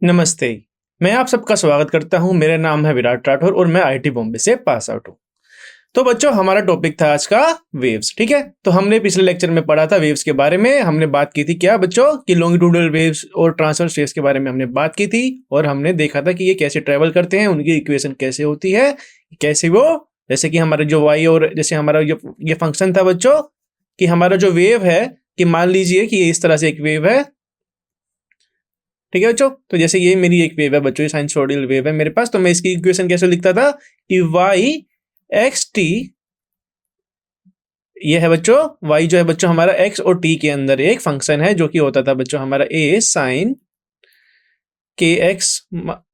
नमस्ते। मैं आप सबका स्वागत करता हूँ। मेरा नाम है विराट राठौर और मैं आईआईटी बॉम्बे से पास आउट हूँ। तो बच्चों, हमारा टॉपिक था आज का वेव्स, ठीक है? तो हमने पिछले लेक्चर में पढ़ा था वेव्स के बारे में। हमने बात की थी क्या बच्चों कि लॉन्गिट्यूडनल वेव्स और ट्रांसवर्स वेव्स के बारे में हमने बात की थी और हमने देखा था कि ये कैसे ट्रेवल करते हैं, उनकी इक्वेशन कैसे होती है, कैसे वो जैसे कि हमारा जो वाई और जैसे हमारा ये फंक्शन था बच्चों कि हमारा जो वेव है कि मान लीजिए कि ये इस तरह से एक वेव है, ठीक है बच्चों। तो जैसे ये मेरी एक वेव है बच्चों, ये साइनसोइडल वेव है मेरे पास, तो मैं इसकी इक्वेशन कैसे लिखता था कि वाई एक्स टी, ये है बच्चों वाई जो है बच्चों हमारा एक्स और टी के अंदर एक फंक्शन है जो कि होता था बच्चों हमारा ए साइन के x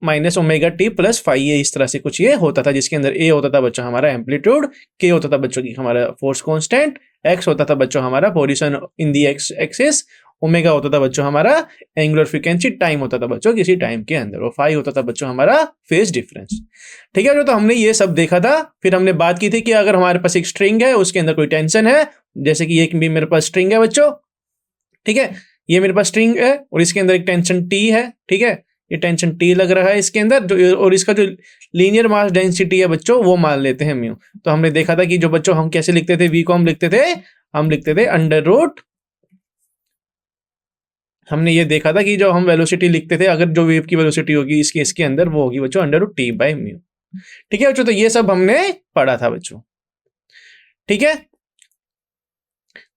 minus omega T plus five, ये इस तरह से कुछ ये होता था जिसके अंदर ए होता था बच्चों हमारा एम्पलीट्यूड, के होता था बच्चों की हमारा फोर्स कांस्टेंट, एक्स होता था बच्चों हमारा position in the x axis, omega होता था बच्चों हमारा एंगुलर फ्रीक्वेंसी, टाइम होता था बच्चों किसी टाइम के अंदर, और फाइव होता था बच्चों हमारा फेज डिफरेंस। ठीक है, तो हमने ये सब देखा था। फिर हमने बात की थी कि अगर हमारे पास एक स्ट्रिंग है, उसके अंदर कोई टेंशन है, जैसे कि एक भी मेरे पास स्ट्रिंग है बच्चों, ठीक है, ये मेरे पास स्ट्रिंग है और इसके अंदर एक टेंशन टी है, ठीक है, ये टेंशन टी लग रहा है इसके अंदर जो, और इसका जो लीनियर मास डेंसिटी है बच्चों वो मान लेते हैं म्यू। तो हमने देखा था कि जो बच्चों हम कैसे लिखते थे वी को हम लिखते थे अंडर रूट, हमने ये देखा था कि जो हम वेलोसिटी लिखते थे, अगर जो वेव की वेलोसिटी होगी इसके अंदर वो होगी बच्चों under root T by mu. ठीक है बच्चों, तो ये सब हमने पढ़ा था बच्चों। ठीक है,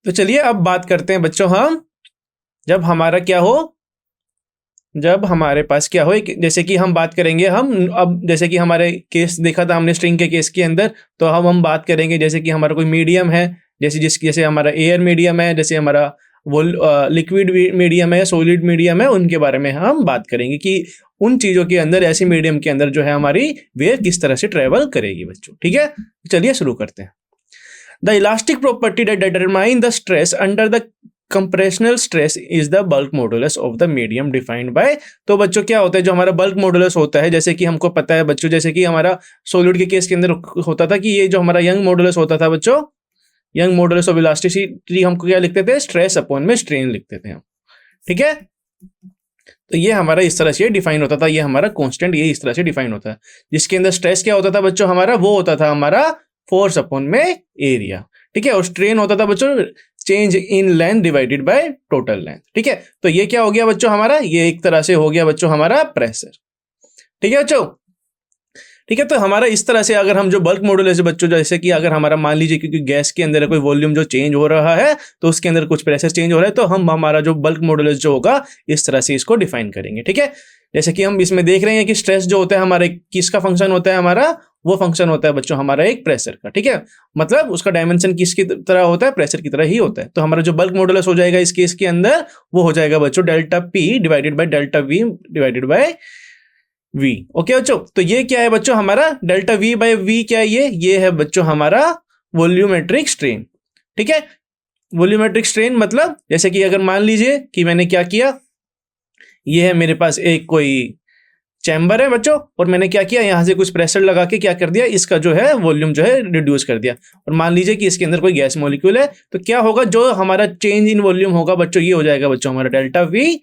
तो चलिए अब बात करते हैं बच्चों हम जब हमारा क्या हो, जब हमारे पास क्या हो, जैसे कि हम बात करेंगे हम अब, जैसे कि हमारे केस देखा था हमने स्ट्रिंग के केस के अंदर, तो हम बात करेंगे जैसे कि हमारा कोई मीडियम है, जैसे हमारा एयर मीडियम है, जैसे हमारा वो लिक्विड मीडियम है, सॉलिड मीडियम है, उनके बारे में हम बात करेंगे कि उन चीजों के अंदर, ऐसे मीडियम के अंदर जो है हमारी वेव किस तरह से ट्रेवल करेगी बच्चों। ठीक है, चलिए शुरू करते हैं। The elastic property that determine the stress under the compressional stress is the bulk modulus of the medium defined by. तो बच्चों क्या होता है, जो हमारा बल्क मॉडुलस होता है, जैसे कि हमको पता है बच्चों, जैसे कि हमारा सॉलिड के केस के अंदर होता था कि ये जो हमारा यंग मॉडुलस होता था बच्चों, यंग मॉडुलस ऑफ इलास्टिसिटी, हमको क्या लिखते थे, स्ट्रेस अपॉन में स्ट्रेन लिखते थे हम। ठीक है, तो ये हमारा इस तरह से डिफाइन होता था, ये हमारा कांस्टेंट ये इस तरह से डिफाइन होता है, जिसके अंदर स्ट्रेस क्या होता था बच्चों हमारा, वो होता था हमारा फोर्स अपॉन में एरिया। ठीक है, और स्ट्रेन होता था बच्चों change in length divided by total length. ठीक है, तो ये क्या हो गया बच्चों हमारा, ये एक तरह से हो गया बच्चों हमारा प्रेशर। ठीक है बच्चों, ठीक है, तो हमारा इस तरह से अगर हम जो बल्क मॉडुलस है बच्चों, जैसे कि अगर हमारा मान लीजिए क्योंकि गैस के अंदर कोई वॉल्यूम जो चेंज हो रहा है तो उसके अंदर कुछ प्रेशर चेंज हो रहा है, तो हम हमारा जो बल्क मॉडुलस जो होगा इस तरह से इसको डिफाइन करेंगे। ठीक है, जैसे कि हम इसमें देख रहे हैं कि स्ट्रेस जो होता है हमारे किसका फंक्शन होता है, हमारा वो फंक्शन होता है बच्चों हमारा एक प्रेशर का। ठीक है, मतलब उसका डायमेंशन किसकी तरह होता है, प्रेशर की तरह ही होता है। तो हमारा जो बल्क मॉडुलस हो जाएगा इस केस के अंदर वो हो जाएगा बच्चों delta P divided by delta V divided by V. Okay बच्चों, तो ये क्या है बच्चों हमारा डेल्टा वी बाय वी, क्या है ये है बच्चों हमारा वॉल्यूमेट्रिक स्ट्रेन। ठीक है, वॉल्यूमेट्रिक स्ट्रेन मतलब जैसे कि अगर मान लीजिए कि मैंने क्या किया, ये है मेरे पास एक कोई चैम्बर है बच्चों, और मैंने क्या किया, यहां से कुछ प्रेशर लगा के क्या कर दिया, इसका जो है वॉल्यूम जो है रिड्यूस कर दिया, और मान लीजिए कि इसके अंदर कोई गैस मॉलिक्यूल है, तो क्या होगा, जो हमारा चेंज इन वॉल्यूम होगा बच्चों ये हो जाएगा बच्चों हमारा डेल्टा वी,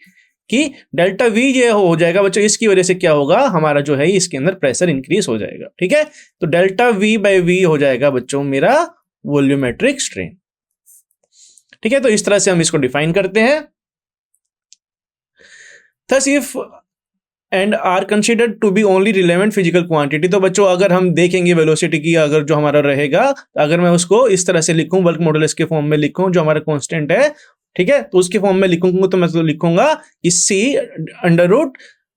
कि डेल्टा वी ये हो जाएगा बच्चों, इसकी वजह से क्या होगा हमारा जो है इसके अंदर प्रेशर इंक्रीज हो जाएगा। ठीक है, तो डेल्टा वी बाय वी हो जाएगा बच्चों मेरा वॉल्यूमेट्रिक स्ट्रेन। ठीक है, तो इस तरह से हम इसको डिफाइन करते हैं। Thus if and are considered to be only relevant physical quantity, तो बच्चों अगर हम देखेंगे वेलोसिटी की, अगर जो हमारा रहेगा, अगर मैं उसको इस तरह से लिखूं, बल्क मॉडुलस के फॉर्म में लिखूं जो हमारा कांस्टेंट है, ठीक है, तो उसके फॉर्म में लिखूंगा तो मैं तो लिखूंगा कि C under root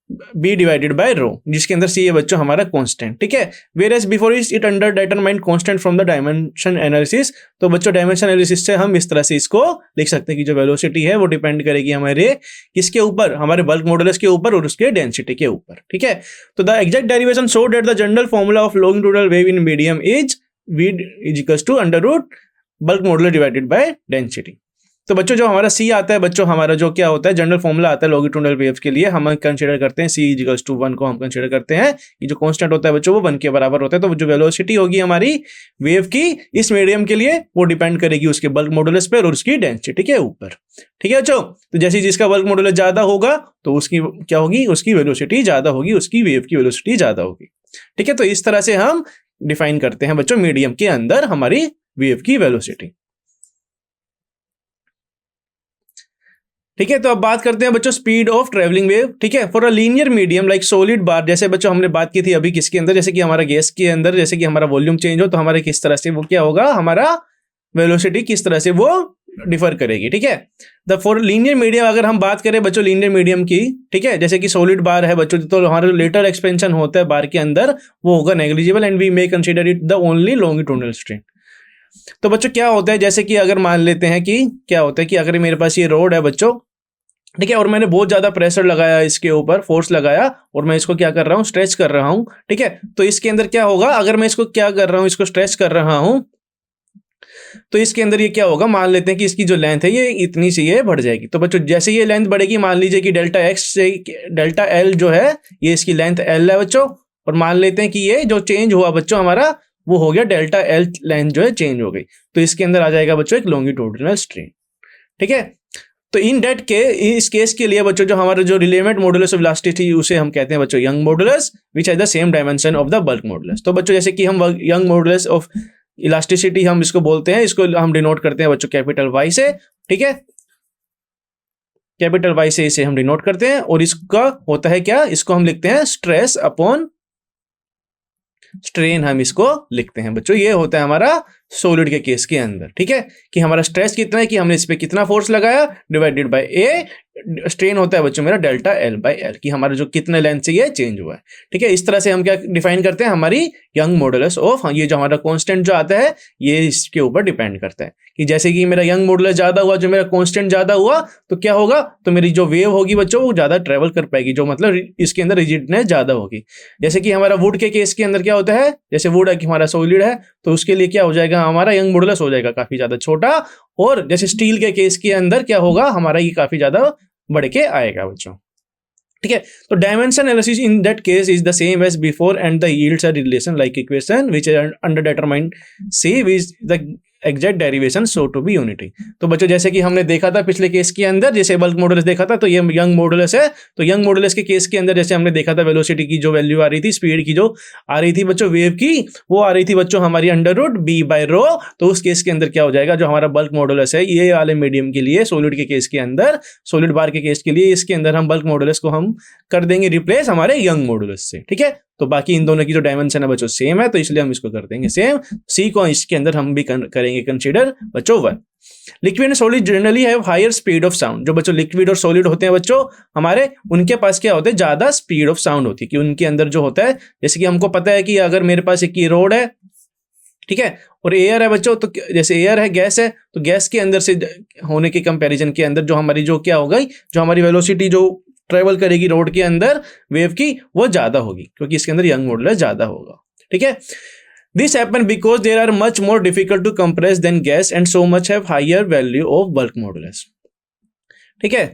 B divided by rho, जिसके अंदर सी है बच्चों हमारा कांस्टेंट। ठीक है, where as before it under determined constant from the dimension analysis, तो बच्चों डायमेंशन एनालिसिस से हम इस तरह से इसको लिख सकते हैं कि जो वेलोसिटी है वो डिपेंड करेगी हमारे किसके ऊपर, हमारे बल्क मॉडुलस के ऊपर और उसके डेंसिटी के ऊपर। ठीक है, तो the exact derivation show that the general formula of longitudinal wave in medium is v is equals to under root bulk modulus divided by density. तो बच्चों जो हमारा सी आता है बच्चों, हमारा जो क्या होता है जनरल फॉर्मूला आता है लॉन्गिट्यूडिनल वेव्स के लिए, हम कंसीडर करते हैं c इक्वल्स टू 1 को हम कंसीडर करते हैं कि जो कांस्टेंट होता है बच्चों वो 1 के बराबर होता है। तो जो वेलोसिटी होगी हमारी वेव की इस मीडियम के लिए वो डिपेंड करेगी उसके बल्क मॉडुलस पर और उसकी डेंसिटी के ऊपर। ठीक है बच्चों, तो जैसे जिसका बल्क मॉडुलस ज्यादा होगा तो उसकी क्या होगी, उसकी वेलोसिटी ज्यादा होगी, उसकी वेव की वेलोसिटी ज्यादा होगी। ठीक है, तो इस तरह से हम डिफाइन करते हैं बच्चों मीडियम के अंदर हमारी वेव की वेलोसिटी। ठीक है, तो अब बात करते हैं बच्चों स्पीड ऑफ ट्रेवलिंग वेव। ठीक है, for a linear medium like solid bar, जैसे बच्चों हमने बात की थी अभी किसके अंदर, जैसे कि हमारा गैस के अंदर, जैसे कि हमारा वॉल्यूम चेंज हो तो हमारे किस तरह से वो क्या होगा, हमारा वेलोसिटी किस तरह से वो डिफर करेगी। ठीक है, द फॉर लीनियर मीडियम अगर हम बात करें बच्चों लीनियर मीडियम की, ठीक है, जैसे कि सॉलिड बार है बच्चों, तो हमारा लेटर एक्सपेंशन होता है बार के अंदर वो होगा negligible and we may consider it the only longitudinal strain. तो बच्चों क्या होता है, जैसे कि अगर मान लेते हैं कि क्या होता है कि अगर मेरे पास ये रोड है बच्चों, ठीक है, और मैंने बहुत ज्यादा प्रेशर लगाया इसके ऊपर, फोर्स लगाया और मैं इसको क्या कर रहा हूँ, स्ट्रेच कर रहा हूँ। ठीक है, तो इसके अंदर क्या होगा, अगर मैं इसको क्या कर रहा हूँ, इसको स्ट्रेच कर रहा हूँ, तो इसके अंदर ये क्या होगा, मान लेते हैं कि इसकी जो लेंथ है ये इतनी सी ये बढ़ जाएगी। तो बच्चों जैसे ये लेंथ बढ़ेगी, मान लीजिए कि डेल्टा एक्स से डेल्टा एल जो है ये इसकी लेंथ एल है बच्चों, और मान लेते हैं कि ये जो चेंज हुआ बच्चों हमारा वो हो गया डेल्टा एल, लेंथ जो है चेंज हो गई, तो इसके अंदर आ जाएगा बच्चों एक लॉन्गिट्यूडिनल स्ट्रेन। ठीक है, तो इन डेट के इस केस के लिए बच्चों जो हमारा जो रिलेवेंट मॉडुलस ऑफ इलास्टिसिटी उसे हम कहते हैं बच्चों young modulus which has the same dimension of the bulk modulus. तो बच्चों जैसे कि हम यंग मॉडुलस ऑफ इलास्टिसिटी हम इसको बोलते हैं, इसको हम डिनोट करते हैं बच्चों कैपिटल वाई से। ठीक है, कैपिटल वाई से इसे हम डिनोट करते हैं और इसका होता है क्या, इसको हम लिखते हैं स्ट्रेस अपॉन स्ट्रेन, हम इसको लिखते हैं बच्चों। ये होता है हमारा सॉलिड के केस के अंदर। ठीक है, कि हमारा स्ट्रेस कितना है कि हमने इस पे कितना फोर्स लगाया डिवाइडेड बाय ए, स्ट्रेन होता है बच्चों मेरा डेल्टा एल बाय एल, कि हमारा जो कितने लेंथ से ये चेंज हुआ है। ठीक है, इस तरह से हम क्या डिफाइन करते हैं हमारी यंग मॉडुलस ऑफ, ये जो हमारा कांस्टेंट जो आता है ये इसके ऊपर डिपेंड करता है कि जैसे कि मेरा यंग मॉडुलस ज्यादा हुआ, जो मेरा कांस्टेंट ज्यादा हुआ तो क्या होगा, तो मेरी जो वेव होगी बच्चों वो ज्यादा ट्रेवल कर पाएगी, जो मतलब इसके अंदर रिजिडनेस ज्यादा होगी। जैसे कि हमारा वुड के केस के अंदर क्या होता है, जैसे वुड है कि हमारा सॉलिड है तो उसके लिए क्या हो जाएगा, हमारा यंग मॉडुलस हो जाएगा काफी ज्यादा छोटा, और जैसे स्टील के केस के अंदर क्या होगा, हमारा ये काफी ज्यादा बढ़ के आएगा बच्चों। ठीक है, तो dimension analysis in that case is the same as before and the yields a relation like equation which is under determined C which the exact derivation so to be unity. तो बच्चों जैसे कि हमने देखा था पिछले केस के अंदर, जैसे बल्क मॉडुलस देखा था तो ये यंग मॉडुलस है, तो यंग मॉडुलस के केस के अंदर जैसे हमने देखा था वेलोसिटी की जो वैल्यू आ रही थी, स्पीड की जो आ रही थी बच्चों वेव की, वो आ रही थी बच्चों हमारी अंडर रूट बी बाय रो। तो उस केस के अंदर क्या हो जाएगा, जो हमारा बल्क मॉडुलस है ये वाले मीडियम के लिए, सॉलिड के केस के अंदर, सॉलिड बार के केस के लिए, इसके अंदर हम बल्क मॉडुलस को हम कर देंगे रिप्लेस हमारे यंग मॉडुलस से। ठीक है, तो बाकी इन दोनों की जो डायमेंशन है बच्चों सेम है, तो इसलिए हम इसको कर देंगे सेम। सी को इसके अंदर हम भी करेंगे कंसीडर बच्चों 1। Liquid and solid generally have higher speed of sound. जो बच्चों लिक्विड और सॉलिड होते हैं बच्चों हमारे, उनके पास क्या होता है, ज्यादा स्पीड ऑफ साउंड होती है, कि उनके अंदर जो होता है, जैसे कि हमको पता है कि अगर मेरे पास एक ये रोड है, ठीक है, और एयर है बच्चों, तो जैसे एयर है गैस है, तो गैस के अंदर से होने के कंपैरिजन के अंदर जो हमारी जो क्या होगा, जो हमारी वेलोसिटी जो ट्रेवल करेगी रोड के अंदर वेव की वो ज्यादा होगी, क्योंकि इसके अंदर यंग मॉडुलस ज्यादा होगा। ठीक है, this happen because there are much more difficult to compress than gas and so much have higher value of bulk modulus. ठीक है,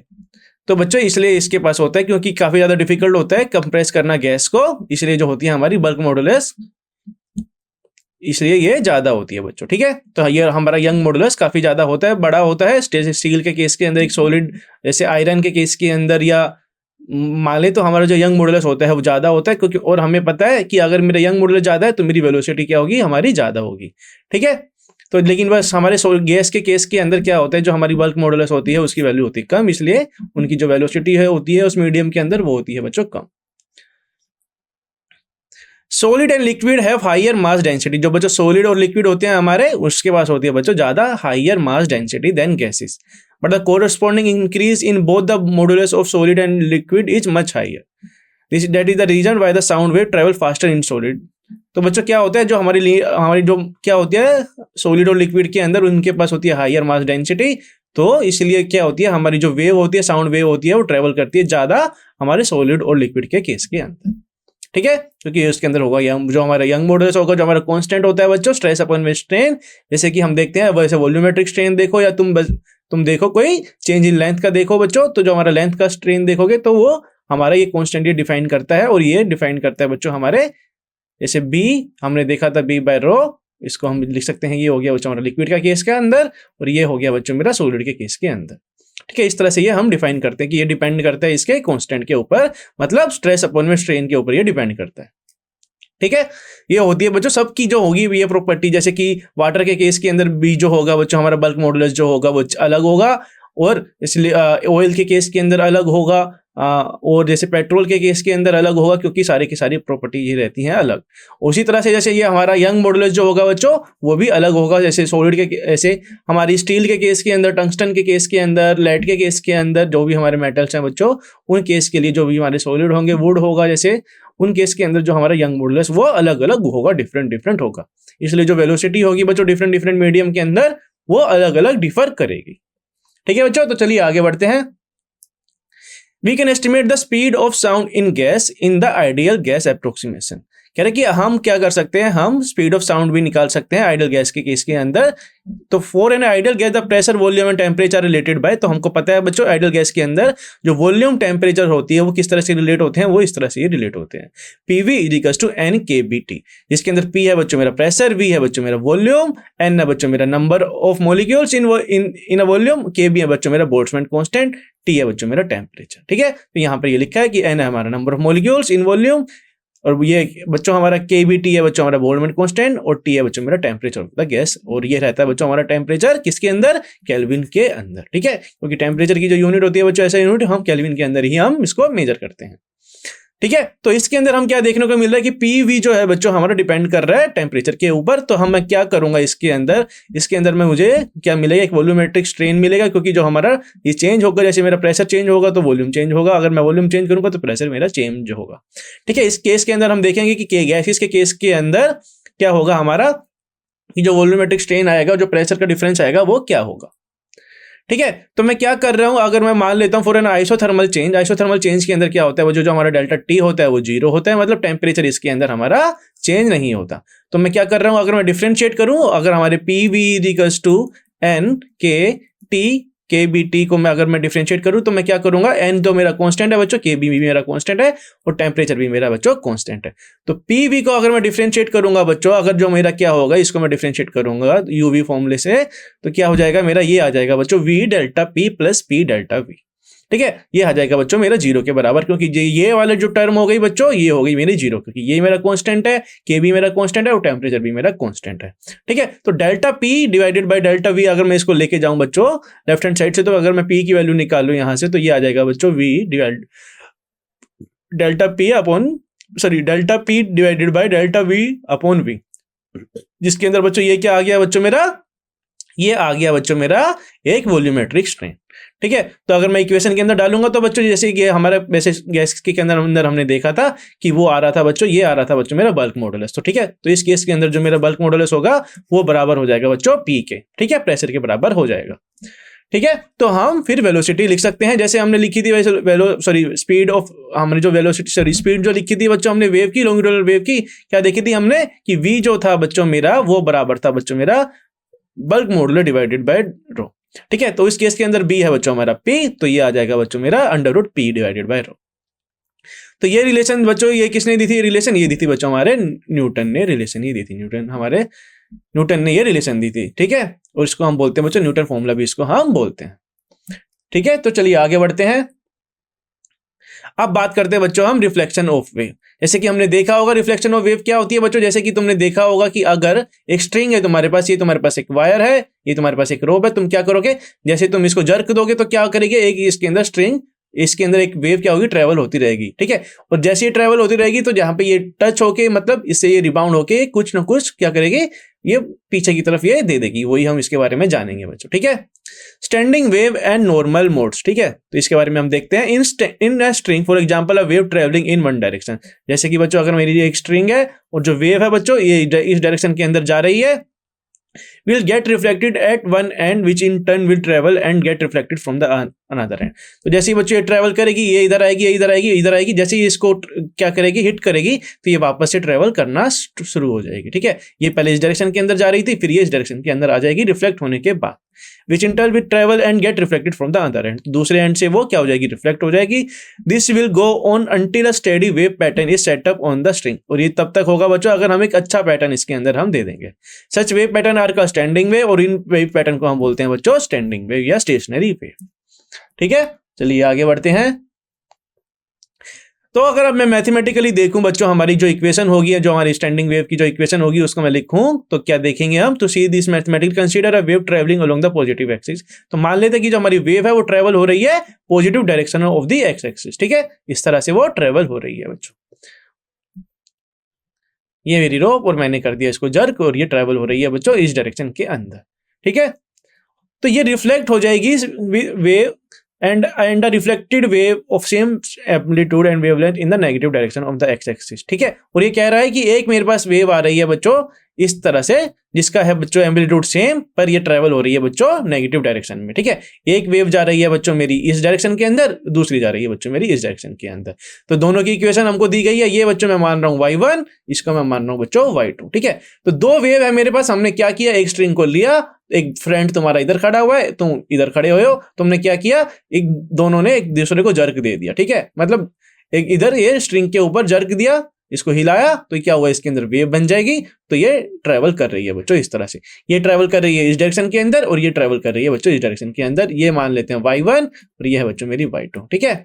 तो बच्चों इसलिए इसके पास होता है, क्योंकि काफी ज्यादा डिफिकल्ट होता है कंप्रेस करना गैस को, इसलिए जो होती है हमारी बल्क मॉडुलस, इसलिए ये ज्यादा होती है बच्चों। ठीक है, तो ये हमारा यंग मॉडुलस काफी ज्यादा होता है, बड़ा होता है। स्टील के केस के अंदर, एक सॉलिड जैसे आयरन के केस के अंदर, या मान ले तो हमारा जो यंग मॉडुलस होता है वो ज्यादा होता है, क्योंकि और हमें पता है कि अगर मेरा यंग मॉडुलस ज्यादा है तो मेरी वेलोसिटी क्या होगी, हमारी ज्यादा होगी। ठीक है, तो लेकिन बस हमारे गैस के केस के अंदर क्या होता है, जो हमारी बल्क मॉडुलस होती है उसकी वैल्यू होती है कम, इसलिए उनकी जो वेलोसिटी है होती है उस मीडियम के अंदर वो होती है बच्चों कम। Solid and liquid have higher mass density. जो बच्चों सॉलिड और लिक्विड होते हैं हमारे, उसके पास होती है बच्चों ज्यादा higher mass density than gases, but the corresponding increase in both the modulus of solid and liquid is much higher. This that is the reason why the sound wave travel faster in solid. तो बच्चों क्या होता है, जो हमारी जो क्या होती है सॉलिड और लिक्विड के अंदर, उनके पास होती है हायर मास डेंसिटी, तो इसलिए क्या होती है हमारी जो वेव होती है, साउंड वेव होती है, वो ट्रेवल करती है ज्यादा हमारे सॉलिड और लिक्विड के केस के अंदर। ठीक है, क्योंकि उसके अंदर होगा जो हमारा यंग मॉडुलस होगा, जो हमारा कांस्टेंट होता है बच्चों स्ट्रेस अपॉन वेव स्ट्रेन, जैसे कि हम देखते हैं वैसे वॉल्यूमेट्रिक स्ट्रेन देखो, या तुम देखो कोई चेंज इन लेंथ का देखो बच्चों, तो जो हमारा लेंथ का स्ट्रेन देखोगे तो वो हमारा ये कांस्टेंट ये डिफाइन करता है, और ये डिफाइन करता है बच्चों हमारे, जैसे बी हमने देखा था बी बाय रो, इसको हम लिख सकते हैं ये हो गया बच्चों हमारा लिक्विड का केस के अंदर, और ये हो गया बच्चों मेरा सॉलिड के केस के अंदर। ठीक है, इस तरह से ये हम डिफाइन करते हैं कि ये डिपेंड करता है इसके कांस्टेंट के ऊपर, मतलब स्ट्रेस अपॉन में स्ट्रेन के ऊपर ये डिपेंड करता है। ठीक है, ये होती है बच्चों सबकी जो होगी ये प्रॉपर्टी, जैसे कि वाटर के केस के अंदर बी जो होगा बच्चों हमारा बल्क मॉडुलस जो होगा वो अलग होगा, और इसलिए ऑयल के केस के अंदर अलग होगा, और जैसे पेट्रोल के केस के अंदर अलग होगा, क्योंकि सारी की सारी प्रॉपर्टी ये रहती हैं अलग। उसी तरह से जैसे ये हमारा यंग मॉडुलस जो होगा बच्चों वो भी अलग होगा, जैसे सॉलिड के ऐसे हमारी स्टील के केस के अंदर, टंगस्टन के केस के अंदर, लेड के केस के अंदर, जो भी हमारे मेटल्स हैं बच्चों उन केस के लिए जो भी हमारे सॉलिड होंगे, वुड होगा जैसे, उन केस के अंदर जो हमारा यंग मॉडुलस वो अलग अलग होगा, डिफरेंट होगा। इसलिए जो वेलोसिटी होगी बच्चों डिफरेंट मीडियम के अंदर वो अलग अलग डिफर करेगी। ठीक है बच्चों, तो चलिए आगे बढ़ते हैं। We can estimate the speed of sound in gas in the ideal gas approximation। कह रहे कि हम क्या कर सकते हैं, हम स्पीड ऑफ साउंड भी निकाल सकते हैं आइडियल गैस के केस के अंदर। तो for an ideal gas the pressure, volume and temperature related by, तो हमको पता है बच्चों आइडियल गैस के अंदर जो वॉल्यूम टेम्परेचर होती है वो किस तरह से रिलेट होते हैं, वो इस तरह से रिलेट होते हैं। PV = NKBT, जिसके अंदर P है बच्चों मेरा प्रेशर, V है बच्चों मेरा वॉल्यूम, N है बच्चों मेरा number of molecules in a volume, KB है बच्चों मेरा बोल्ट्जमैन कांस्टेंट, T है बच्चों मेरा टेम्परेचर। ठीक है, तो यहाँ पर ये लिखा है कि N है हमारा number of molecules in volume, और ये बच्चों हमारा KBT है बच्चों हमारा बोल्ट्जमैन कांस्टेंट, और T है बच्चों मेरा टेम्परेचर ऑफ द गैस, और ये रहता है बच्चों हमारा टेम्परेचर किसके अंदर, केल्विन के अंदर। ठीक है, क्योंकि टेम्परेचर की जो यूनिट होती है बच्चों ऐसा यूनिट हम केल्विन के अंदर ही हम इसको मेजर करते हैं। ठीक है, तो इसके अंदर हम क्या देखने को मिल रहा है कि PV जो है बच्चों हमारा डिपेंड कर रहा है टेम्परेचर के ऊपर। तो हम मैं क्या करूंगा इसके अंदर में मुझे क्या मिलेगा, एक वॉल्यूमेट्रिक स्ट्रेन मिलेगा, क्योंकि जो हमारा ये चेंज होगा, जैसे मेरा प्रेशर चेंज होगा तो वॉल्यूम चेंज होगा, अगर मैं वॉल्यूम चेंज करूंगा तो प्रेशर मेरा चेंज होगा। ठीक है, इस केस के अंदर हम देखेंगे कि गैसेस के केस के अंदर क्या होगा हमारा, कि जो वॉल्यूमेट्रिक स्ट्रेन आएगा, जो प्रेशर का डिफरेंस आएगा वो क्या होगा। ठीक है, तो मैं क्या कर रहा हूं, अगर मैं मान लेता हूं फॉर एन आइसोथर्मल चेंज के अंदर क्या होता है, वो जो हमारा डेल्टा T होता है वो 0 होता है, मतलब टेम्परेचर इसके अंदर हमारा चेंज नहीं होता। तो मैं क्या कर रहा हूं, अगर मैं डिफरेंशिएट करूं, अगर हमारे PV = NKT KBT को अगर मैं डिफरेंशिएट करूं तो मैं क्या करूंगा, N तो मेरा कांस्टेंट है बच्चों, KB भी मेरा कांस्टेंट है, और टेम्परेचर भी मेरा बच्चों कांस्टेंट है। तो PV को अगर मैं डिफरेंशिएट करूंगा बच्चों, अगर जो मेरा क्या होगा, इसको मैं डिफरेंशिएट करूंगा UV फॉर्मूले से, तो क्या हो जाएगा मेरा, ये आ जाएगा बच्चों V delta P + P delta V। ठीक है, ये आ जाएगा बच्चों मेरा 0 के बराबर, क्योंकि ये वाला जो टर्म हो गई बच्चों ये हो गई मेरी 0, क्योंकि ये मेरा कांस्टेंट है, KB मेरा कांस्टेंट है, और टेम्परेचर भी मेरा कांस्टेंट है। ठीक है, तो डेल्टा P / डेल्टा V अगर मैं इसको लेके जाऊं बच्चों लेफ्ट हैंड साइड से, तो अगर मैं P की वैल्यू निकालूं यहां से, तो ये आ जाएगा बच्चों डेल्टा P / डेल्टा V/V, जिसके अंदर बच्चों ये क्या आ गया बच्चों मेरा, ये आ गया बच्चों मेरा एक वॉल्यूमेट्रिक स्ट्रेन। ठीक है, तो अगर मैं इक्वेशन के अंदर डालूंगा तो बच्चों जैसे कि हमारे वैसे गैस के अंदर हमने देखा था कि वो आ रहा था बच्चों, ये आ रहा था बच्चों मेरा बल्क मॉडुलस। तो ठीक है, तो इस केस के अंदर जो मेरा बल्क मॉडुलस होगा वो बराबर हो जाएगा बच्चों P के। ठीक है, प्रेशर के बराबर हो जाएगा। ठीक है, तो हम फिर वेलोसिटी लिख सकते हैं जैसे हमने लिखी थी, वैसे स्पीड ऑफ, हमने जो वेलोसिटी स्पीड जो लिखी थी बच्चों हमने वेव की, लॉन्गिट्यूडनल वेव की, क्या देखी थी हमने कि V जो था बच्चों मेरा वो बराबर था बच्चों मेरा बल्क मॉडुलस डिवाइडेड बाय रो। ठीक है, तो इस केस के अंदर B है बच्चों हमारा P, तो ये आ जाएगा बच्चों मेरा √P डिवाइडेड बाय रो। तो ये रिलेशन बच्चों ये किसने दी थी, रिलेशन ये दी थी बच्चों हमारे न्यूटन ने, रिलेशन ये दी थी न्यूटन ने ये रिलेशन दी थी। ठीक है, और इसको हम बोलते हैं बच्चों न्यूटन फॉर्मूला भी इसको हम बोलते हैं। ठीक है, तो चलिए आगे बढ़ते हैं। अब बात करते हैं बच्चों हम रिफ्लेक्शन ऑफ वेव। जैसे कि हमने देखा होगा रिफ्लेक्शन ऑफ वेव क्या होती है बच्चों, जैसे कि तुमने देखा होगा कि अगर एक स्ट्रिंग है तुम्हारे पास, ये तुम्हारे पास एक वायर है, ये तुम्हारे पास एक रोप है, तुम क्या करोगे, जैसे तुम इसको जर्क दोगे तो क्या करेगी, एक इसके अंदर स्ट्रिंग, इसके अंदर एक वेव क्या होगी, ट्रेवल होती रहेगी। ठीक है, और जैसे ये ट्रेवल होती रहेगी तो जहां पे ये टच होके, मतलब इससे ये रिबाउंड होके कुछ ना कुछ क्या करेगी, ये पीछे की तरफ ये दे देगी, वही हम इसके बारे में जानेंगे बच्चों। ठीक है, standing wave and normal modes. ठीक है, तो इसके बारे में हम देखते हैं। In a string for example a wave travelling in one direction. जैसे कि बच्चों अगर मेरी एक स्ट्रिंग है और जो वेव है बच्चों ये इस डायरेक्शन के अंदर जा रही है, will get reflected at one end which in turn will travel and get reflected from the another end। तो जैसे ही बच्चों ये ट्रैवल करेगी, ये इधर आएगी, ये इधर आएगी, इधर आएगी, जैसे ही इसको क्या करेगी, हिट करेगी, तो ये वापस से ट्रैवल करना शुरू हो जाएगी। ठीक है, ये पहले इस डायरेक्शन के अंदर जा रही थी, फिर ये इस डायरेक्शन के अंदर आ जाएगी रिफ्लेक्ट होने के बाद। Which in turn will travel and get reflected from the other end, दूसरे एंड से वो क्या हो जाएगी, रिफ्लेक्ट हो जाएगी। This will go on until a steady wave pattern is set up on the string, और ये तब तक होगा बच्चों अगर हम एक अच्छा पैटर्न इसके अंदर हम दे देंगे। सच वेव पैटर्न आर का स्टैंडिंग वेव, और इन वेव पैटर्न को हम बोलते हैं बच्चों स्टैंडिंग वेव या स्टेशनरी वेव। ठीक है, चलिए आगे बढ़ते हैं। तो अगर अब मैं मैथमेटिकली देखूं बच्चों, हमारी जो इक्वेशन होगी, जो हमारी स्टैंडिंग वेव की जो इक्वेशन होगी उसको मैं लिखूं, तो क्या देखेंगे हम, तो see this mathematically consider a wave travelling along the positive axis. तो मान लेते हैं कि जो हमारी वेव है वो ट्रेवल हो रही है positive direction of the x axis. ठीक है, इस तरह से वो ट्रेवल हो रही है बच्चों। ये मेरी रोप और मैंने कर दिया इसको जर्क, और ये ट्रेवल हो रही है बच्चों इस डायरेक्शन के अंदर। ठीक है, तो ये रिफ्लेक्ट हो जाएगी wave and a reflected wave of same amplitude and wavelength in the negative direction of the x axis। ठीक है, और ये कह रहा है कि एक मेरे पास वेव आ रही है बच्चों इस तरह से, जिसका है बच्चों एम्पलीट्यूड सेम, पर ये ट्रेवल हो रही है बच्चों नेगेटिव डायरेक्शन में। ठीक है, एक वेव जा रही है बच्चों मेरी इस डायरेक्शन के अंदर, दूसरी जा रही है बच्चों मेरी इस डायरेक्शन के अंदर। तो दोनों की इक्वेशन हमको दी गई है, ये बच्चों मैं मान रहा हूं y1, इसको मैं मान रहा हूं बच्चों y2। ठीक है, तो दो वेव है मेरे पास, हमने क्या किया, एक स्ट्रिंग को लिया, एक फ्रेंड तुम्हारा इधर खड़ा हुआ है, तुम इधर खड़े हुए हो, तुमने क्या किया, एक दोनों ने एक दूसरे को जर्क दे दिया। ठीक है, मतलब एक इधर ये स्ट्रिंग के ऊपर जर्क दिया, इसको हिलाया, तो क्या हुआ, इसके अंदर वेव बन जाएगी। तो ये ट्रैवल कर रही है बच्चों इस तरह से, ये ट्रैवल कर रही है इस डायरेक्शन के अंदर, और ये ट्रैवल कर रही है बच्चों इस डायरेक्शन के अंदर। ये मान लेते हैं y1, और ये है बच्चों मेरी y2। ठीक है,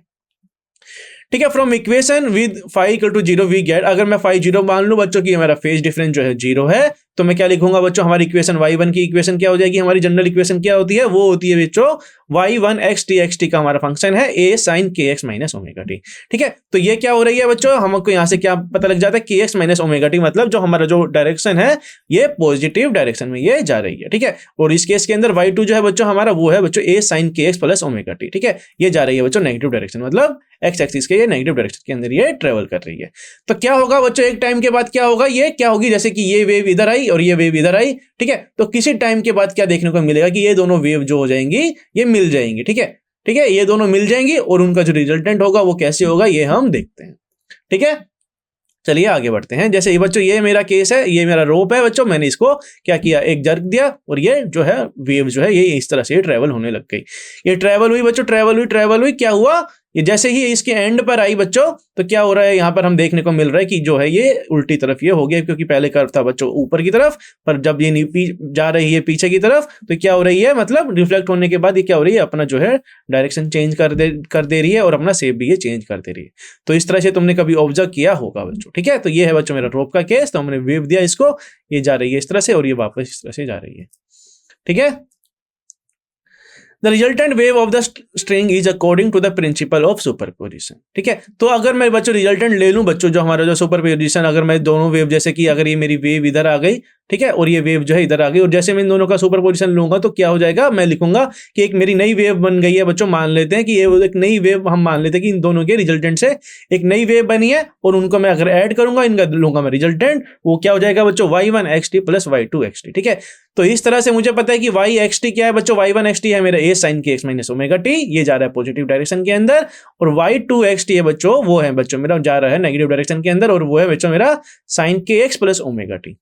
ठीक है, from equation with phi equal to 0 we get, अगर मैं फाई 0 मान लूं बच्चों की हमारा फेज डिफरेंस जो है 0 है, तो मैं क्या लिखूंगा बच्चों, हमारी इक्वेशन y1 की इक्वेशन क्या हो जाएगी, हमारी जनरल इक्वेशन क्या होती है, वो होती है बच्चों y1 xt का हमारा फंक्शन है a sin kx minus omega T. ठीक है, तो ये क्या हो रही है बच्चों, हमको यहां से क्या पता लग जाता है, kx माइनस ओमेगा टी, मतलब जो हमारा जो डायरेक्शन है ये पॉजिटिव डायरेक्शन में ये जा रही है। ठीक है, और इस केस के अंदर y2 जो है बच्चों हमारा वो है बच्चों a sin kx plus omega T. ठीक है, ये जा रही है बच्चों नेगेटिव डायरेक्शन, मतलब एक्स एक्सिस के ये नेगेटिव डायरेक्शन के अंदर ये ट्रेवल कर रही है। तो क्या होगा बच्चों, एक टाइम के बाद क्या होगा, ये क्या होगी, जैसे कि ये वेव इधर आई और ये वेव इधर आई। ठीक है, तो किसी टाइम के बाद क्या देखने को मिलेगा कि ये दोनों वेव जो हो जाएंगी ये मिल जाएंगी। ठीक है, ठीक है, ये दोनों मिल जाएंगी, और उनका जो रिजल्टेंट होगा वो कैसे होगा ये हम देखते हैं। ठीक है, चलिए आगे बढ़ते हैं। जैसे ये बच्चों ये मेरा केस है, ये मेरा रोप है बच्चों, मैंने इसको क्या किया, एक जर्क दिया, और ये जो है वेव जो है ये इस तरह से ट्रेवल होने लग गई। ये ट्रेवल हुई बच्चों, ट्रेवल हुई, क्या हुआ, ये जैसे ही इसके एंड पर आई बच्चों, तो क्या हो रहा है, यहाँ पर हम देखने को मिल रहा है कि जो है ये उल्टी तरफ ये हो गया, क्योंकि पहले कर्व था बच्चों ऊपर की तरफ, पर जब ये जा रही है पीछे की तरफ, तो क्या हो रही है, मतलब रिफ्लेक्ट होने के बाद ये क्या हो रही है, अपना जो है डायरेक्शन चेंज कर दे रही है, और अपना शेप भी ये चेंज कर दे रही है। तो इस तरह से तुमने कभी ऑब्जर्व किया होगा बच्चों। ठीक है, तो ये है बच्चों मेरा रोप का केस, तो हमने वेव दिया इसको, ये जा रही है इस तरह से, और ये वापस इस तरह से जा रही है। ठीक है, The resultant wave of the string is according to the principle of superposition। ठीक है, तो अगर मैं बच्चों रिजल्टेंट ले लूं बच्चों, जो हमारा जो सुपरपोजिशन, अगर मैं दोनों वेव, जैसे कि अगर ये मेरी वेव इधर आ गई, ठीक है, और ये वेव जो है इधर आ गई, और जैसे मैं इन दोनों का सुपरपोजिशन लूंगा तो क्या हो जाएगा, मैं लिखूंगा कि एक मेरी नई वेव बन गई है बच्चों। मान लेते हैं कि ये एक नई वेव, हम मान लेते हैं कि इन दोनों के रिजल्टेंट से एक नई वेव बनी है, और उनको मैं अगर ऐड करूंगा, इनका लूंगा मैं रिजल्टेंट, वो क्या हो जाएगा बच्चों, y1 xt plus y2 xt। ठीक है, तो इस तरह से मुझे पता है कि y xt क्या है बच्चों, y1 xt है मेरा a sin kx minus omega T, ये जा रहा है पॉजिटिव डायरेक्शन के अंदर, और y2 xt है बच्चों, वो है बच्चों मेरा जा रहा है नेगेटिव डायरेक्शन के अंदर, और वो है बच्चों मेरा sin kx plus omega T.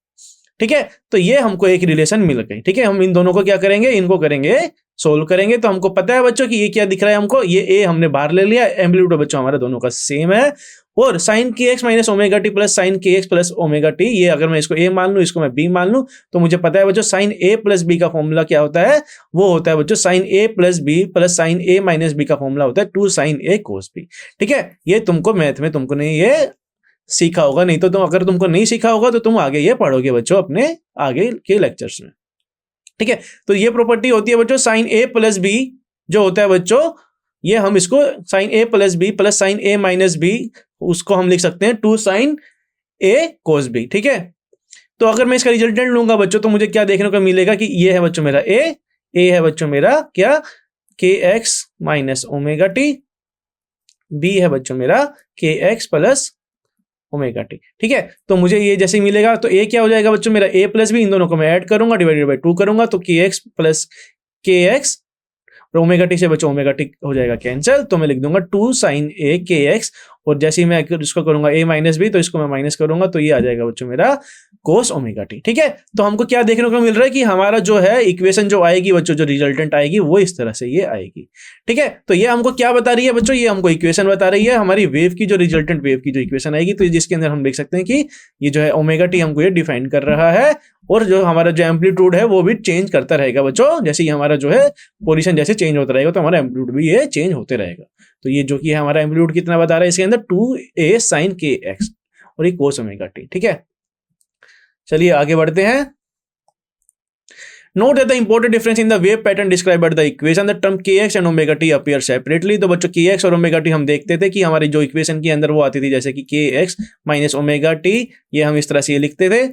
ठीक है, तो ये हमको एक रिलेशन मिल गई। ठीक है, हम इन दोनों को क्या करेंगे, इनको करेंगे सोल्व करेंगे, तो हमको पता है बच्चों कि ये क्या दिख रहा है हमको, ये a हमने बाहर ले लिया, एम्पलीट्यूड बच्चों हमारा दोनों का सेम है, और sin kx minus omega T plus sin kx plus omega T, ये अगर मैं इसको a मान लूं, इसको मैं b मान लूं, तो मुझे पता है बच्चों sin a प्लस b का फॉर्मूला क्या होता है, वो होता है बच्चों sin a plus b plus sin a minus b का फॉर्मूला होता है 2 sin a cos b। ठीक है, ये तुमको मैथ में तुमको नहीं ये सीखा होगा, नहीं तो तुम अगर तुमको नहीं सीखा होगा तो तुम आगे ये पढ़ोगे बच्चों अपने आगे के लेक्चर्स में। ठीक है, तो ये प्रॉपर्टी होती है बच्चों sin a प्लस b, जो होता है बच्चों ये हम इसको sin a plus b plus sin a minus b, उसको हम लिख सकते हैं 2 sin a cos b। ठीक है, तो अगर मैं इसका रिजल्टेंट लूंगा बच्चों, तो मुझे क्या देखने को मिलेगा कि ये है बच्चों मेरा a है बच्चों मेरा क्या kx minus omega T, b है बच्चों मेरा kx प्लस ओमेगा टी। ठीक है, तो मुझे ये जैसे ही मिलेगा तो ए क्या हो जाएगा बच्चों मेरा, ए प्लस बी, इन दोनों को मैं ऐड करूंगा, डिवाइडेड बाई 2 करूंगा तो के एक्स प्लस के एक्स, और ओमेगा टी से बच्चों ओमेगा टी हो जाएगा कैंसिल, तो मैं लिख दूंगा 2 साइन ए के एक्स, और जैसे ही मैं इसको करूंगा a माइनस बी तो इसको मैं माइनस करूंगा तो ये आ जाएगा बच्चों मेरा कोस ओमेगा टी। ठीक है, तो हमको क्या देखने को मिल रहा है कि हमारा जो है इक्वेशन जो आएगी बच्चों, जो रिजल्टेंट आएगी वो इस तरह से ये आएगी। ठीक है, तो ये हमको क्या बता रही है बच्चों, ये हमको इक्वेशन बता रही है हमारी वेव की, जो रिजल्टेंट वेव की जो इक्वेशन आएगी, तो जिसके अंदर हम देख सकते हैं कि ये जो है ओमेगा टी हमको ये डिफाइन कर रहा है, और जो हमारा जो एम्पलीट्यूड है वो भी चेंज करता रहेगा बच्चों, जैसे ही हमारा जो है पोजीशन जैसे चेंज होता रहेगा तो हमारा एम्पलीट्यूड भी ये चेंज होते रहेगा। तो ये जो कि हमारा एम्पलीट्यूड कितना बता रहा है इसके अंदर 2a sin kx, और ये cos ओमेगा टी। ठीक है, चलिए आगे बढ़ते हैं। Note that the important difference in the wave pattern described by the equation, the term kx and omega t appear separately। तो बच्चों kx और omega t हम देखते थे कि हमारी जो इक्वेशन के अंदर वो आती थी, जैसे कि kx माइनस ओमेगा टी, ये हम इस तरह से ये लिखते थे।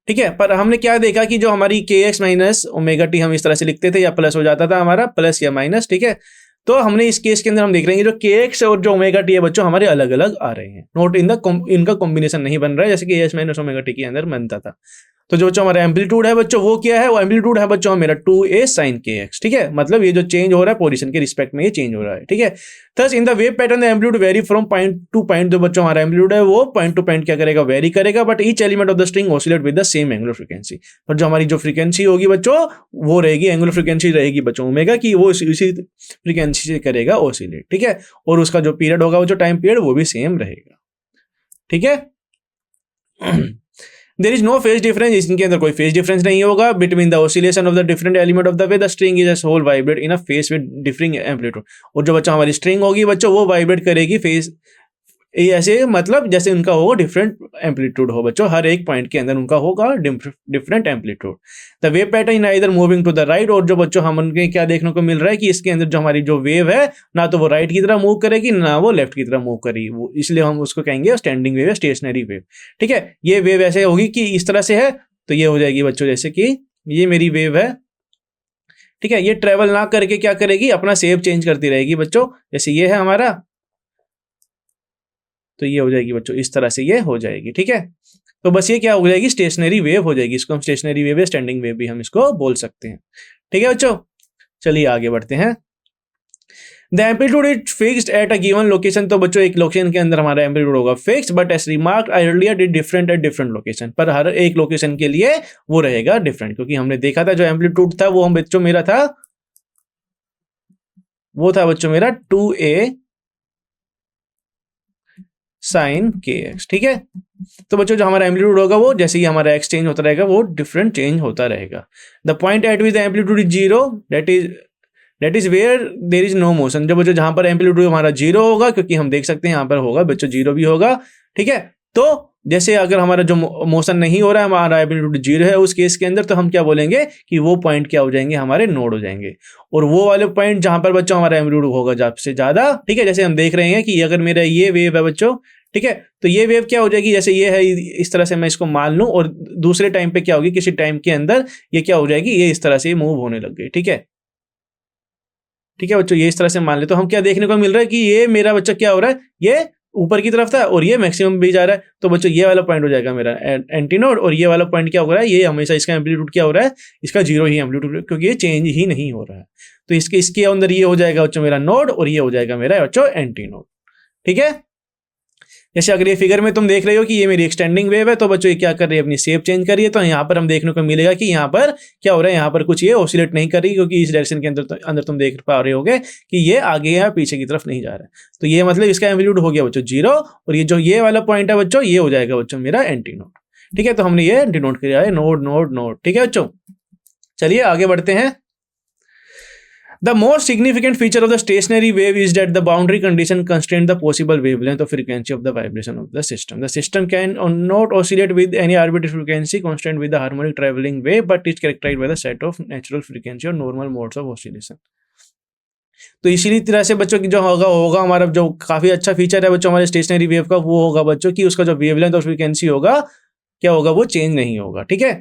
ठीक है, पर हमने क्या देखा कि जो हमारी के एक्स माइनस ओमेगा टी हम इस तरह से लिखते थे, या प्लस हो जाता था हमारा प्लस या माइनस। ठीक है, तो हमने इस केस के अंदर हम देख रहे हैं कि जो के एक्स और जो ओमेगा टी है बच्चों हमारे अलग अलग आ रहे हैं, नोट इनका कॉम्बिनेशन नहीं बन रहा है जैसे कि एक्स माइनस ओमेगा टी के अंदर बनता था। तो जो बच्चों हमारा एम्पलीट्यूड है बच्चों वो क्या है, वो एम्पलीट्यूड है बच्चों मेरा 2a sin kx। ठीक है, मतलब ये जो चेंज हो रहा है पोजीशन के रिस्पेक्ट में ये चेंज हो रहा है। ठीक है, thus in the wave pattern the amplitude very from point two point. जो बच्चों हमारा एम्पलीट्यूड है वो पॉइंट टू पॉइंट क्या करेगा, वेरी करेगा, but each element of the string oscillate with the same angular frequency. और जो हमारी जो फ्रीक्वेंसी होगी बच्चों वो रहेगी, एंगुलर फ्रीक्वेंसी रहेगी बच्चों ओमेगा की, वो इसी फ्रीक्वेंसी से करेगा ऑसिलेट। ठीक है, और उसका जो पीरियड होगा वो जो टाइम पीरियड वो भी सेम रहेगा। ठीक है, there is no phase difference, इसके अंदर कोई फेज डिफरेंस नहीं होगा between the oscillation of the different element of the way the string is a whole vibrate in a phase with differing amplitude. और जो बच्चा हमारी स्ट्रिंग होगी बच्चों वो वाइब्रेट करेगी फेज ऐसे, मतलब जैसे उनका होगा डिफरेंट एम्पलीट्यूड हो बच्चों, हर एक पॉइंट के अंदर उनका होगा different amplitude. The wave pattern in either moving to the right, और जो बच्चों हमने क्या देखने को मिल रहा है कि इसके अंदर जो हमारी जो वेव है ना तो वो राइट की तरह मूव करेगी ना वो लेफ्ट की तरह मूव करेगी, वो इसलिए हम उसको कहेंगे स्टैंडिंग वेव या स्टेशनरी वेव। ठीक है, ये वेव ऐसे होगी कि इस तरह से है, तो ये हो जाएगी बच्चों जैसे कि ये मेरी वेव है। ठीक है, ये ट्रेवल ना करके क्या करेगी, अपना शेप चेंज करती रहेगी बच्चों, जैसे ये है हमारा, तो ये हो जाएगी बच्चों इस तरह से ये हो जाएगी। ठीक है, तो बस ये क्या हो जाएगी, स्टेशनरी वेव हो जाएगी, इसको हम स्टेशनरी वेव या स्टैंडिंग वेव भी हम इसको बोल सकते हैं। ठीक है बच्चों, चलिए आगे बढ़ते हैं। The amplitude is fixed at a given location. तो बच्चों एक लोकेशन के अंदर हमारा एम्पलीट्यूड होगा fix, but as remarked earlier it different at different location. पर हर एक लोकेशन के लिए वो रहेगा डिफरेंट, क्योंकि हमने देखा था जो एम्पलीट्यूड था वो हम बच्चों मेरा था, वो था बच्चों मेरा 2a sin kx। ठीक है, तो बच्चों जो हमारा एम्पलीट्यूड होगा वो जैसे ही हमारा x चेंज होता रहेगा वो डिफरेंट चेंज होता रहेगा। The point at with the amplitude is zero, that is where there is no motion. जो बच्चों जहां पर एम्पलीट्यूड हमारा जीरो होगा, क्योंकि हम देख सकते हैं यहाँ पर होगा बच्चों जीरो भी होगा। ठीक है, तो जैसे अगर हमारा जो मोशन नहीं हो रहा है, हमारा एम्पलीट्यूड जीरो है उस केस के अंदर, तो हम क्या बोलेंगे कि वो पॉइंट क्या हो जाएंगे, हमारे नोड हो जाएंगे। और वो वाले पॉइंट जहां पर बच्चों हमारा एम्पलीट्यूड होगा सबसे ज्यादा, ठीक है, जैसे हम देख रहे हैं कि अगर मेरा ये वेव है बच्चों, ठीक है, तो ये वेव क्या हो जाएगी, जैसे ये है इस तरह से मैं इसको मान लूं, और दूसरे टाइम पे क्या होगी, किसी टाइम के अंदर ये क्या हो जाएगी, ये इस तरह से मूव होने लग गई। ठीक है, ठीक है बच्चों, ये इस तरह से मान ले, तो हम क्या देखने को मिल रहा है कि ये मेरा बच्चा क्या हो रहा है, ये ऊपर की तरफ था और ये मैक्सिमम भी जा रहा है। तो बच्चों ये वाला पॉइंट हो जाएगा मेरा एंटीनोड, और ये वाला पॉइंट क्या हो रहा है, ये हमेशा इसका एम्पलीट्यूड क्या हो रहा है, इसका जीरो ही एम्पलीट्यूड, क्योंकि ये चेंज ही नहीं हो रहा है। तो इसके अंदर ये हो जाएगा बच्चों मेरा नोड, और ये हो जाएगा मेरा बच्चों एंटीनोड। ठीक है, जैसे अगर ये फिगर में तुम देख रहे हो कि ये मेरी एक्सटेंडिंग वेव है, तो बच्चों ये क्या कर रही है, अपनी शेप चेंज कर रही है। तो यहाँ पर हम देखने को मिलेगा कि यहाँ पर क्या हो रहा है, यहाँ पर कुछ ये ऑसिलेट नहीं कर रही, क्योंकि इस डायरेक्शन के अंदर तुम देख पा रहे होगे कि ये आगे या पीछे की तरफ नहीं जा रहा है। तो ये मतलब इसका एम्पलीट्यूड हो गया बच्चों जीरो, और ये जो ये वाला पॉइंट है बच्चों ये हो जाएगा बच्चों मेरा एंटीनोड। ठीक है, तो हमने ये डिनोट किया है नोड नोड नोड। ठीक है बच्चों, चलिए आगे बढ़ते हैं। The most significant feature of the stationary wave is that the boundary condition constrain the possible wavelength or frequency of the vibration of the system. The system can not oscillate with any arbitrary frequency constant with the harmonic traveling wave, but is characterized by the set of natural frequency or normal modes of oscillation. तो इसी तरह से बच्चों की जो होगा हमारा जो काफी अच्छा फीचर है बच्चों हमारे स्टेशनरी वेव का, वो होगा बच्चों की उसका जो वेवलेंथ और फ्रीक्वेंसी होगा क्या होगा, वो चेंज नहीं होगा। ठीक है,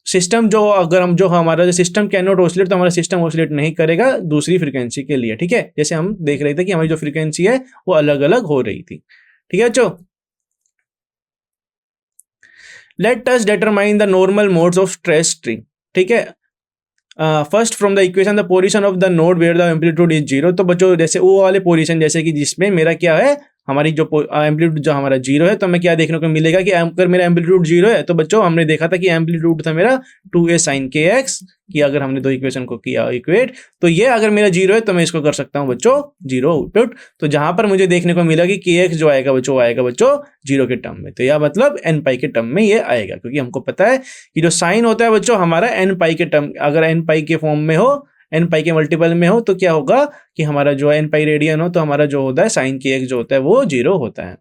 सिस्टम जो अगर हम जो हमारा जो सिस्टम कैन नॉट ऑसिलेट, तो हमारा सिस्टम ऑसिलेट नहीं करेगा दूसरी फ्रीक्वेंसी के लिए। ठीक है, जैसे हम देख रहे थे कि हमारी जो फ्रीक्वेंसी है वो अलग अलग हो रही थी। ठीक है बच्चों, let us determine the normal modes of stress string. ठीक है, first from the equation the position of the node where the amplitude is zero. तो बच्चों जैसे वो वाले पोजीशन जैसे कि जिसमें मेरा क्या है, हमारी जो एम्पलीट्यूड जो हमारा जीरो है, तो हमें क्या देखने को मिलेगा कि अगर मेरा एम्पलीट्यूड जीरो है तो बच्चों हमने देखा था कि एम्पलीट्यूड था मेरा 2a sin kx कि अगर हमने दो इक्वेशन को किया इक्वेट, तो ये अगर मेरा जीरो है तो मैं इसको कर सकता हूँ बच्चों जीरो आउटपुट। तो जहां पर मुझे देखने को मिला कि kx जो आएगा बच्चों आएगा बच्चों जीरो के टर्म में, तो यह मतलब n पाई के टर्म में ये आएगा, क्योंकि हमको पता है कि जो साइन होता है बच्चों हमारा n पाई के टर्म, अगर n पाई के फॉर्म में हो, n पाई के मल्टीपल में हो, तो क्या होगा कि हमारा जो n पाई रेडियन हो, तो हमारा जो होता है साइन kx जो होता है वो जीरो होता है।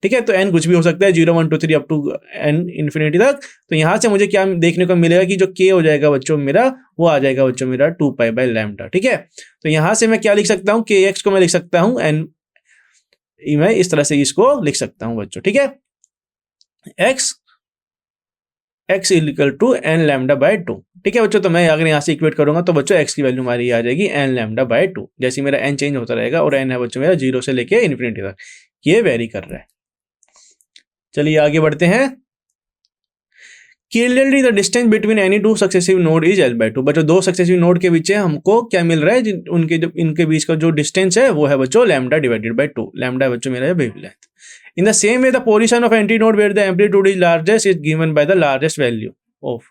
ठीक है, तो n कुछ भी हो सकता है, 0 1 2 3 अप टू n इन्फिनिटी तक। तो यहाँ से मुझे क्या देखने को मिलेगा कि जो k हो जाएगा बच्चों मेरा, वो आ जाएगा बच्चों मेरा 2 पाई बाय लैम्डा। ठीक है, तो यहाँ से मैं क्या लिख सकता हूँ, kx को मैं लिख सकता हूँ n, मैं इस तरह से इसको लिख सकता हूँ बच्चों। ठीक है, x equal to n lambda by 2। ठीक है बच्चों, तो मैं अगर यहाँ से इक्वेट करूंगा तो बच्चों x की वैल्यू हमारी आ जाएगी एन लैम्डा बाय 2, जैसे मेरा n चेंज होता रहेगा, और n है बच्चों मेरा 0 से लेके इन्फिनिटी तक, ये वेरी कर रहा है। चलिए आगे बढ़ते हैं। Clearly the distance between any two successive node is l by 2। बच्चों दो सक्सेसिव नोड के बीच हमको क्या मिल रहा है, उनके जो इनके बीच का जो डिस्टेंस है वो है बच्चों लैम्डा डिवाइडेड बाय 2। लैम्डा बच्चों मेरा है wavelength. In the same way, the position of anti node where the amplitude is largest is given by the largest value of।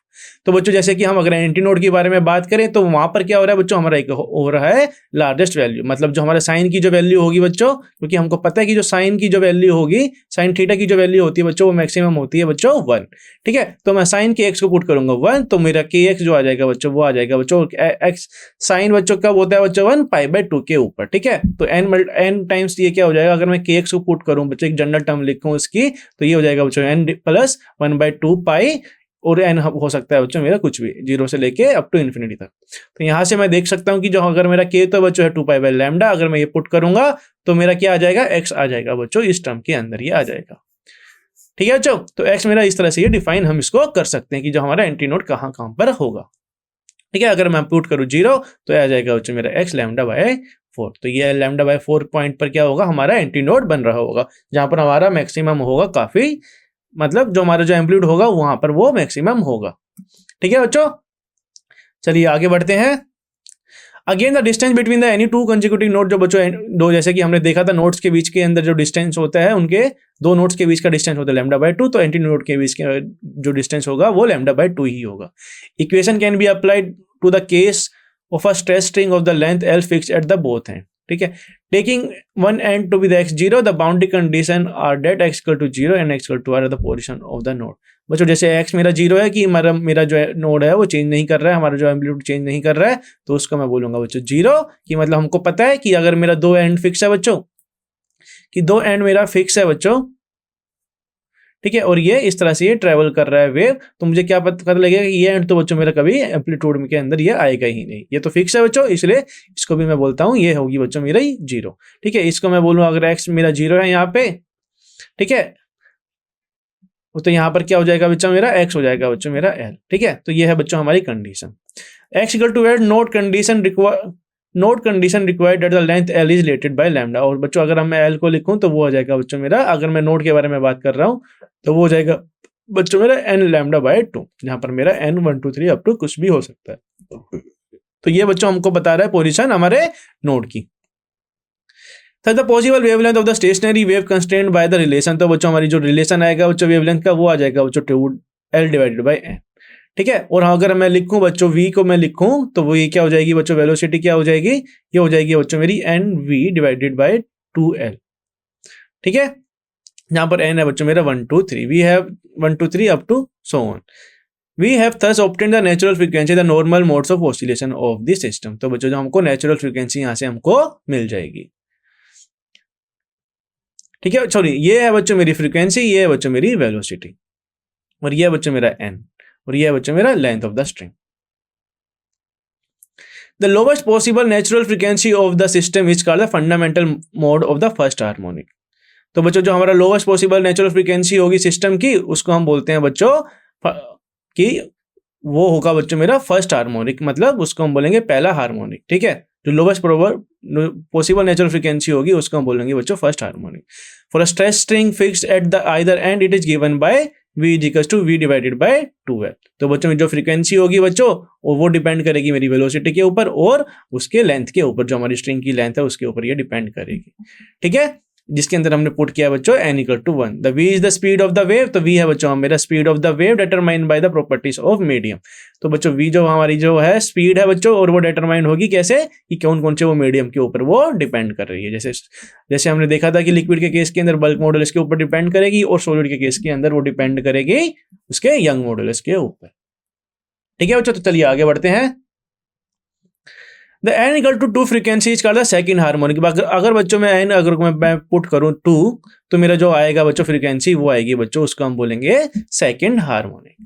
तो बच्चों जैसे कि हम अगर एंटी नोड के बारे में बात करें तो वहां पर क्या हो रहा है बच्चों, हमारा एक हो रहा है लार्जेस्ट वैल्यू, मतलब जो हमारा साइन की जो वैल्यू होगी बच्चों, क्योंकि हमको पता है कि जो साइन की जो वैल्यू होगी, साइन थीटा की जो वैल्यू होती है बच्चों, वो मैक्सिमम होती है बच्चों 1। ठीक है, तो मैं साइन के एक्स को पुट करूंगा 1, तो मेरा के एक्स जो आ जाएगा बच्चों वो आ जाएगा बच्चों एक्स साइन बच्चों कब होता है बच्चों 1 पाई बाय 2 के ऊपर। ठीक है, तो n टाइम्स ये क्या हो जाएगा, अगर मैं के एक्स को पुट करूं बच्चों, एक जनरल टर्म लिखूं इसकी, तो ये हो जाएगा बच्चों n प्लस 1 बाय 2 पाई, और n हो सकता है बच्चों मेरा कुछ भी 0 से लेके अप टू इन्फिनिटी तक। तो यहां से मैं देख सकता हूं कि जो अगर मेरा k तो बच्चों है 2 पाई बाय लैम्डा, अगर मैं ये पुट करूंगा तो मेरा क्या आ जाएगा, x आ जाएगा बच्चों, इस टर्म के अंदर ये आ जाएगा। ठीक है बच्चों, तो x मेरा इस तरह से ये डिफाइन हम इसको कर सकते हैं कि जो हमारा एंटी नोड कहां पर होगा। ठीक है, अगर मैं पुट करूं 0 तो आ जाएगा बच्चों मेरा x लैम्डा बाय 4। तो ये लैम्डा बाय 4 पॉइंट पर क्या होगा, हमारा एंटी नोड बन रहा होगा, जहां पर हमारा मैक्सिमम होगा, काफी मतलब जो हमारा जो एम्पलीट्यूड होगा वहां पर वो मैक्सिमम होगा। ठीक है बच्चों, चलिए आगे बढ़ते हैं। Again the distance between the any two consecutive node, जो बच्चों दो जैसे कि हमने देखा था नोड्स के बीच के अंदर जो डिस्टेंस होता है, उनके दो नोड्स के बीच का डिस्टेंस होता है लैम्डा बाय 2, तो एंटी नोड के बीच के जो डिस्टेंस होगा वो लैम्डा बाय 2 ही होगा। Equation can be applied to the case of a stress string of the length L fixed at the both end. ठीक है, taking one end to be the x0, the boundary condition are that x equal to 0 and x equal to are the position of the node. बच्चों जैसे x मेरा 0 है कि मेरा जो node है वो चेंज नहीं कर रहा है, हमारा जो एम्पलीट्यूड चेंज नहीं कर रहा है, तो उसको मैं बोलूंगा बच्चों 0, कि मतलब हमको पता है कि अगर मेरा दो एंड फिक्स है बच्चों, कि दो एंड मेरा फिक्स है बच्चों, ठीक है, और ये इस तरह से ये ट्रेवल कर रहा है वेव, तो मुझे क्या पता लगेगा कि ये एंड तो बच्चों मेरा कभी एम्पलीट्यूड के अंदर ये आएगा ही नहीं, ये तो फिक्स है बच्चों, इसलिए इसको भी मैं बोलता हूँ ये होगी बच्चों मेरा 0। ठीक है, इसको मैं बोलूँ अगर x मेरा 0 है यहाँ पे, ठीक है, तो यहाँ पर क्या हो जाएगा बच्चों मेरा x हो जाएगा बच्चों मेरा l। ठीक है, तो ये है बच्चों हमारी condition x equal to note condition required that the length L is related by lambda. और बच्चों अगर मैं L को लिखूं तो वो हो जाएगा बच्चों मेरा, अगर मैं नोड के बारे में बात कर रहा हूं तो वो हो जाएगा बच्चों मेरा n लैम्डा बाय 2, जहां पर मेरा n 1 2 3 अप टू कुछ भी हो सकता है। तो ये बच्चों हमको बता रहा है पोजीशन हमारे नोड की। The possible wavelength of the stationary wave constrained by the relation, तो बच्चों हमारी जो रिलेशन आएगा बच्चों वेवलेंथ का वो आ जाएगा बच्चों 2L डिवाइडेड बाय n। ठीक है, और अगर मैं लिखूं बच्चों v को मैं लिखूं तो वो ये क्या हो जाएगी बच्चों, वेलोसिटी क्या हो जाएगी, ये हो जाएगी बच्चों मेरी nv डिवाइडेड बाय 2L। ठीक है, यहां पर n है बच्चों मेरा 1 2 3, we have 1 2 3 up to so on. We have thus obtained the natural frequency the normal modes of oscillation of the system. तो बच्चों जो हमको नेचुरल फ्रीक्वेंसी यहां से हमको मिल जाएगी। ठीक है, सॉरी ये है बच्चों मेरी फ्रीक्वेंसी, ये है बच्चों मेरी वेलोसिटी, और ये है बच्चों मेरा n, और ये है बच्चों मेरा length of the string. The lowest possible natural frequency of the system is called the fundamental mode of the first harmonic. तो बच्चों जो हमारा लोवेस्ट पॉसिबल नेचुरल फ्रीक्वेंसी होगी सिस्टम की, उसको हम बोलते हैं बच्चों कि वो होगा बच्चों मेरा फर्स्ट हार्मोनिक, मतलब उसको हम बोलेंगे पहला हार्मोनिक, ठीक है। जो लोवेस्ट पॉसिबल नेचुरल फ्रीक्वेंसी होगी उसको हम बोलेंगे बच्चों first harmonic. For a stretch string fixed at the either end it is given by V equals to V divided by 2L। तो बच्चों जो फ्रीक्वेंसी होगी बच्चों वो डिपेंड करेगी मेरी वेलोसिटी के ऊपर और उसके लेंथ के ऊपर, जो हमारी स्ट्रिंग की लेंथ है उसके ऊपर ये डिपेंड करेगी, ठीक है। जिसके अंदर हमने पुट किया बच्चों n equal to 1। The v is the speed of the wave, तो v है बच्चों मेरा speed of the wave determined by the properties of medium. तो बच्चों v जो हमारी जो है स्पीड है बच्चों, और वो डिटरमाइंड होगी कैसे, कि कौन कौन से वो मीडियम के ऊपर वो डिपेंड कर रही है। जैसे हमने देखा था कि लिक्विड के केस के अंदर बल्क मॉडुलस के ऊपर डिपेंड करेगी, और सॉलिड के केस के अंदर वो डिपेंड करेगी उसके यंग मॉडुलस के ऊपर, ठीक है बच्चों। तो चलिए आगे बढ़ते हैं। The n equal to 2 frequency is called the second harmonic. अगर बच्चों में n अगर मैं पुट करूं 2, तो मेरा जो आएगा बच्चों फ्रीक्वेंसी वो आएगी बच्चों, उसको हम बोलेंगे सेकंड हार्मोनिक।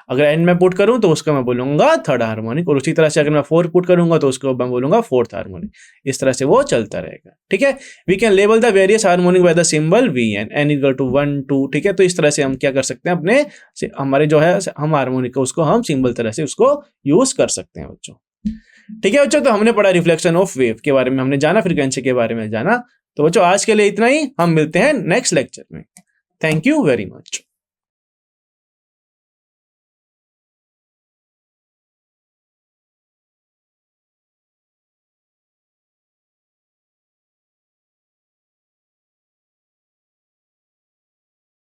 अगर n मैं पुट करूं तो उसका मैं बोलूंगा थर्ड हार्मोनिक, और उसी तरह से अगर मैं 4 पुट करूंगा तो उसको मैं बोलूंगा फोर्थ हार्मोनिक। इस तरह से वो चलता रहेगा, ठीक है। We can label the various harmonic by the symbol Vn, n equal to 1 2, ठीक है। तो इस तरह से हम क्या कर सकते हैं, अपने हमारे जो है हम हार्मोनिक को उसको हम सिंबल तरह से उसको यूज कर सकते हैं बच्चों, ठीक है बच्चों। तो हमने पढ़ा रिफ्लेक्शन ऑफ वेव के बारे में, हमने जाना फ्रीक्वेंसी के बारे में जाना। तो बच्चों आज के लिए इतना ही, हम मिलते हैं नेक्स्ट लेक्चर में। Thank you very much.